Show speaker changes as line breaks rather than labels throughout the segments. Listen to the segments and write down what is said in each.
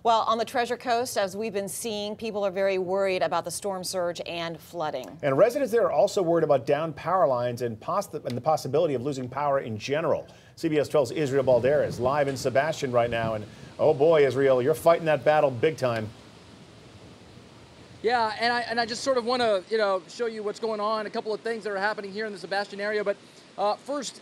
Well, on the Treasure Coast, as we've been seeing, people are very worried about the storm surge and flooding.
And residents there are also worried about downed power lines and the possibility of losing power in general. CBS 12's Israel Balderas live in Sebastian right now. And oh boy, Israel, you're fighting that battle big time.
Yeah, and I just sort of want to, show you what's going on, a couple of things that are happening here in the Sebastian area. But first,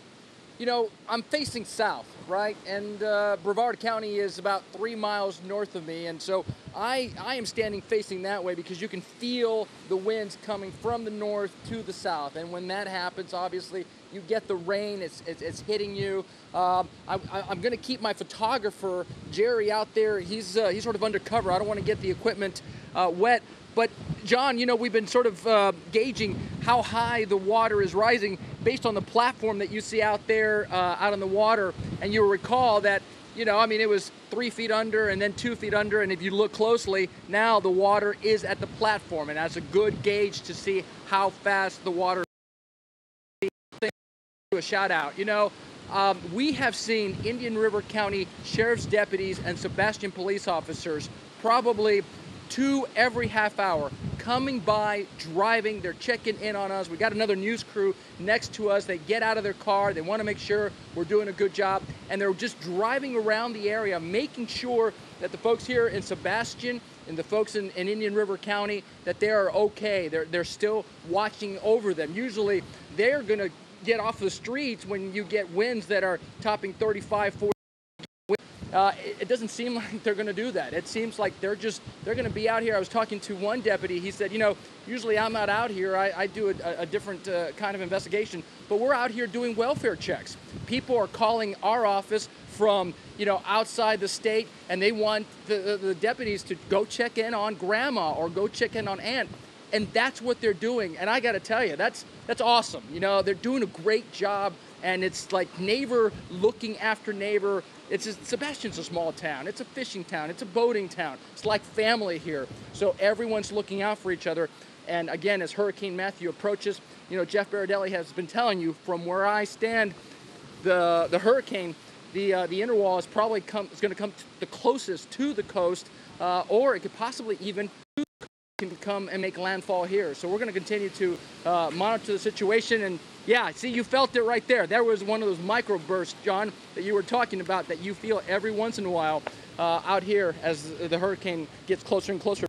I'm facing south, right? And Brevard County is about 3 miles north of me. And so I am standing facing that way because you can feel the winds coming from the north to the south. And when that happens, obviously, you get the rain, it's hitting you. I'm going to keep my photographer, Jerry, out there. He's sort of undercover. I don't want to get the equipment wet. But, John, we've been sort of gauging how high the water is rising based on the platform that you see out there out on the water. And you'll recall that, it was 3 feet under and then 2 feet under. And if you look closely, now the water is at the platform. And that's a good gauge to see how fast the water is. A shout out. We have seen Indian River County Sheriff's deputies and Sebastian police officers probably 2 every half hour coming by, driving, they're checking in on us. We got another news crew next to us. They get out of their car, they want to make sure we're doing a good job, and they're just driving around the area, making sure that the folks here in Sebastian and the folks in Indian River County, that they are okay. They're still watching over them. Usually they're going to get off the streets when you get winds that are topping 35, 40. It doesn't seem like they're going to do that. It seems like they're going to be out here. I was talking to one deputy. He said, usually I'm not out here. I do a different kind of investigation, but we're out here doing welfare checks. People are calling our office from, outside the state, and they want the deputies to go check in on grandma or go check in on aunt. And that's what they're doing. And I got to tell you, that's awesome. They're doing a great job. And it's like neighbor looking after neighbor. Sebastian's a small town. It's a fishing town. It's a boating town. It's like family here. So everyone's looking out for each other. And again, as Hurricane Matthew approaches, Jeff Baradelli has been telling you from where I stand, the hurricane, the inner wall is probably going to come the closest to the coast, or it could possibly even can come and make landfall here. So we're going to continue to monitor the situation. And yeah, see, you felt it right there. There was one of those microbursts, John, that you were talking about that you feel every once in a while out here as the hurricane gets closer and closer.